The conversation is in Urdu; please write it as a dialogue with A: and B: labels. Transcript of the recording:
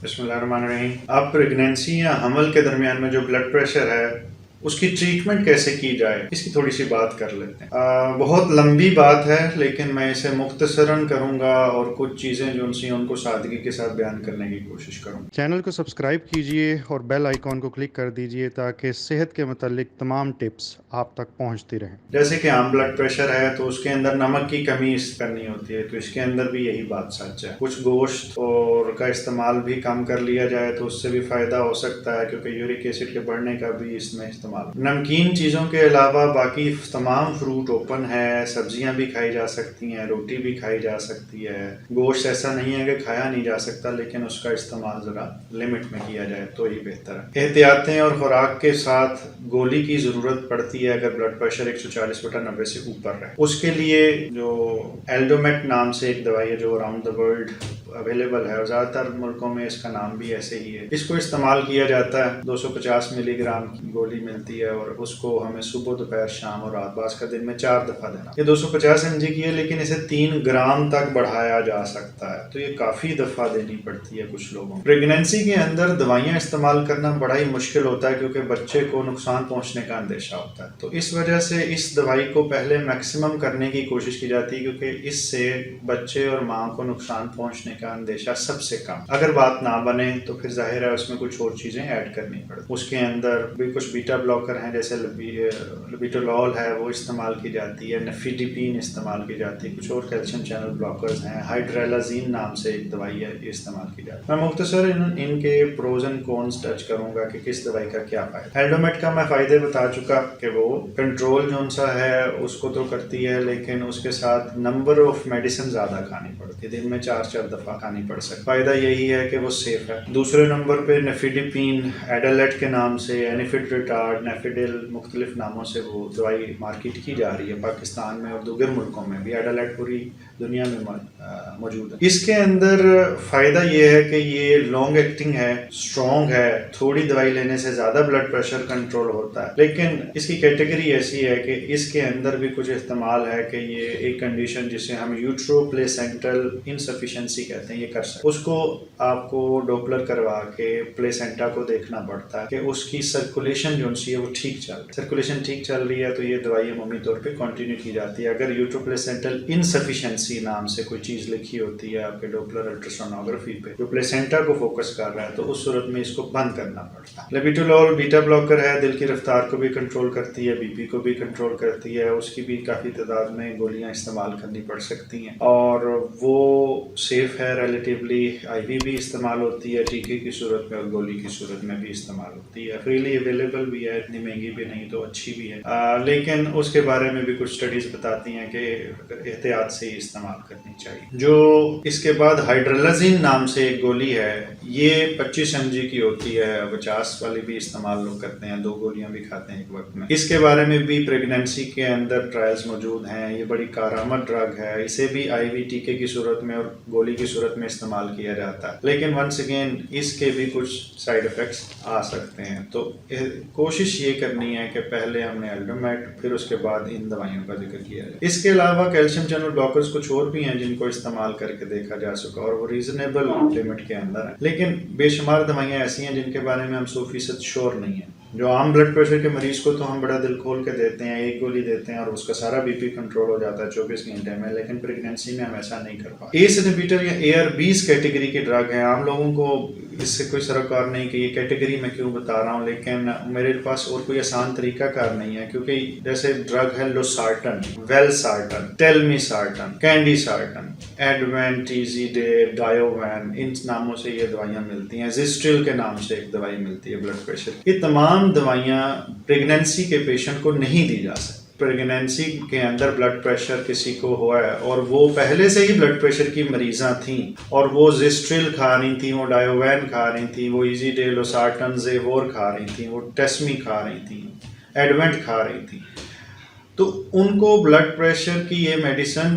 A: بسم اللہ الرحمن الرحیم. اب پریگنینسی یا حمل کے درمیان میں جو بلڈ پریشر ہے اس کی ٹریٹمنٹ کیسے کی جائے اس کی تھوڑی سی بات کر لیتے ہیں. بہت لمبی بات ہے لیکن میں اسے مختصراً کروں گا اور کچھ چیزیں جو ان کو سادگی کے ساتھ بیان کرنے کی کوشش کروں. چینل کو سبسکرائب کیجئے اور بیل آئیکن کو کلک کر دیجئے تاکہ صحت کے متعلق تمام ٹپس آپ تک پہنچتی رہیں. جیسے کہ عام بلڈ پریشر ہے تو اس کے اندر نمک کی کمی کرنی ہوتی ہے، تو اس کے اندر بھی یہی بات سچ ہے. کچھ گوشت اور کا استعمال بھی کم کر لیا جائے تو اس سے بھی فائدہ ہو سکتا ہے، کیونکہ یورک ایسڈ کے بڑھنے کا بھی اس میں استعمال. نمکین چیزوں کے علاوہ باقی تمام فروٹ اوپن ہے، سبزیاں بھی کھائی جا سکتی ہیں، روٹی بھی کھائی جا سکتی ہے. گوشت ایسا نہیں ہے کہ کھایا نہیں جا سکتا، لیکن اس کا استعمال ذرا لمٹ میں کیا جائے تو ہی بہتر ہے. احتیاطیں اور خوراک کے ساتھ گولی کی ضرورت پڑتی ہے اگر بلڈ پریشر 140/90 سے اوپر ہے. اس کے لیے جو ایلڈومیٹ نام سے ایک دوائی ہے جو اراؤنڈ دا ورلڈ اویلیبل ہے، اور زیادہ تر ملکوں میں اس کا نام بھی ایسے ہی ہے. اس کو استعمال کیا جاتا ہے. 250 ملی گرام کی گولی ملتی ہے اور اس کو ہمیں صبح دوپہر شام اور رات بعض کا دن میں 4 دفعہ دینا. یہ 250 mg کی ہے لیکن اسے 3 گرام تک بڑھایا جا سکتا ہے، تو یہ کافی دفعہ دینی پڑتی ہے کچھ لوگوں کو. پریگنینسی کے اندر دوائیاں استعمال کرنا بڑا ہی مشکل ہوتا ہے کیونکہ بچے کو نقصان پہنچنے کا اندیشہ ہوتا ہے، تو اس وجہ سے اس دوائی کو پہلے میکسیمم کرنے کی کوشش کی جاتی ہے کیونکہ اس سے بچے اور ماں کو نقصان پہنچنے کا اندیشہ سب سے کم. اگر بات نہ بنے تو پھر ظاہر ہے اس میں کچھ اور چیزیں ایڈ کرنی پڑتی. اس کے اندر بھی کچھ بیٹا بلاکر ہیں، جیسے لبیٹولول ہے وہ استعمال کی جاتی ہے، نفیڈیپین استعمال کی جاتی ہے، کچھ اور کیلشیم چینل بلاکرز ہیں، ہائیڈرالازین نام سے ایک دوائی ہے یہ استعمال کی جاتی ہے. میں مختصر ان کے پروز اینڈ کونز ٹچ کروں گا کہ کس دوائی کا کیا فائدہ. ایلڈومیٹ کا میں فائدے بتا چکا کہ وہ کنٹرول جو سا ہے اس کو تو کرتی ہے، لیکن اس کے ساتھ نمبر آف میڈیسن زیادہ کھانی پڑتی ہے، دن میں 4 دفعہ کھانی پڑ سکتی. فائدہ یہی ہے کہ وہ سیف ہے. دوسرے نمبر پہ نفیڈیپین ایڈالیٹ کے نام سے، اینیفیڈ ریٹارڈ، نیفیڈل، مختلف ناموں سے وہ دوائی مارکیٹ کی جا رہی ہے پاکستان میں اور دیگر ملکوں میں بھی. ایڈالیٹ پوری دنیا میں موجود ہے. اس کے اندر فائدہ یہ ہے کہ یہ لانگ ایکٹنگ ہے، اسٹرانگ ہے، تھوڑی دوائی لینے سے زیادہ بلڈ پریشر کنٹرول ہوتا ہے. لیکن اس کی کیٹیگری ایسی ہے کہ اس کے اندر بھی کچھ استعمال ہے کہ یہ ایک کنڈیشن جسے ہم یوٹرو پلیسینٹل انسفیشنسی کہتے ہیں، یہ کر سکتے. اس کو آپ کو ڈوپلر کروا کے پلیسینٹا کو دیکھنا پڑتا ہے کہ اس کی سرکولیشن جو ہے وہ ٹھیک چل رہی ہے. سرکولیشن ٹھیک چل رہی ہے تو یہ دوائی عمومی طور پہ کنٹینیو کی جاتی ہے. اگر یوٹرو پلیسینٹل انسفیشنسی نام سے کوئی چیز لکھی ہوتی ہے آپ کے ڈوپلر الٹراسونوگرافی پہ جو پلیسینٹا کو فوکس کر رہا ہے تو اس صورت میں اس کو بند کرنا پڑتا ہے. لیبیٹولول بیٹا بلاکر ہے، دل کی رفتار کو بھی کنٹرول کرتی ہے، بی پی کو بھی کنٹرول کرتی ہے. اس کی بھی کافی تعداد میں گولیاں استعمال کرنی پڑ سکتی ہیں اور وہ سیف ہے ریلیٹیولی. آئی وی بھی استعمال ہوتی ہے ٹیکے کی صورت میں اور گولی کی صورت میں بھی استعمال ہوتی ہے. فریلی اویلیبل بھی ہے، اتنی مہنگی بھی نہیں تو اچھی بھی ہے. لیکن اس کے بارے میں بھی کچھ سٹڈیز بتاتی ہیں کہ احتیاط سے ہی استعمال کرنی چاہیے. جو اس کے بعد ہائیڈرالازین نام سے ایک گولی ہے، یہ 25 mg کی ہوتی ہے. 50 والی بھی استعمال لوگ کرتے ہیں، 2 گولیاں بھی کھاتے ہیں ایک وقت میں. اس کے بارے میں بھی پریگنینسی کے اندر ٹرائلز موجود ہیں. یہ بڑی کارآمد ڈرگ ہے. اسے بھی آئی وی ٹیکے کی صورت میں اور گولی کی صورت میں استعمال کیا جاتا ہے، لیکن ونس اگین اس کے بھی کچھ سائیڈ افیکٹس آ سکتے ہیں. تو کوشش یہ کرنی ہے کہ پہلے ہم نے ایلڈومیٹ پھر اس کے بعد ان دوائیوں کا ذکر کیا جائے. اس کے علاوہ کیلشیم چینل بلاکرز کچھ اور بھی ہیں جن کو استعمال کر کے دیکھا جا سکا اور وہ ریزنیبل لمٹ کے اندر ہیں، لیکن بے شمار دوائیاں ایسی ہیں جن کے بارے میں ہم 100% شور نہیں ہیں. جو عام بلڈ پریشر کے مریض کو تو ہم بڑا دل کھول کے دیتے ہیں، ایک گولی دیتے ہیں اور اس کا سارا بی پی کنٹرول ہو جاتا ہے 24 گھنٹے میں، لیکن پریگنینسی میں ہم ایسا نہیں کر پاتے. ایس انہیبیٹر یا ARBs کیٹیگری کی ڈرگ ہیں. عام لوگوں کو اس سے کوئی سروکار نہیں کہ یہ کیٹیگری میں کیوں بتا رہا ہوں، لیکن میرے پاس اور کوئی آسان طریقہ کار نہیں ہے کیونکہ جیسے ڈرگ ہے لوسارٹن، ویلسارٹن، ٹیلمیسارٹن، کینڈی سارٹن، ایڈوینٹیزیڈے، ڈائیووین، ان ناموں سے یہ دوائیاں ملتی ہیں. زسٹرل کے نام سے ایک دوائی ملتی ہے بلڈ پریشر. یہ تمام دوائیاں پریگنینسی کے پیشنٹ کو نہیں دی جا سکتی. پریگنینسی کے اندر بلڈ پریشر کسی کو ہوا ہے اور وہ پہلے سے ہی بلڈ پریشر کی مریضاں تھیں اور وہ زسٹرل کھا رہی تھیں، وہ ڈائیووین کھا رہی تھیں، وہ ایزیڈے، لوسارٹن، زیوور کھا رہی تھیں، وہ ٹیسمی کھا رہی تھیں، ایڈوینٹ کھا رہی تھیں، تو ان کو بلڈ پریشر کی یہ میڈیسن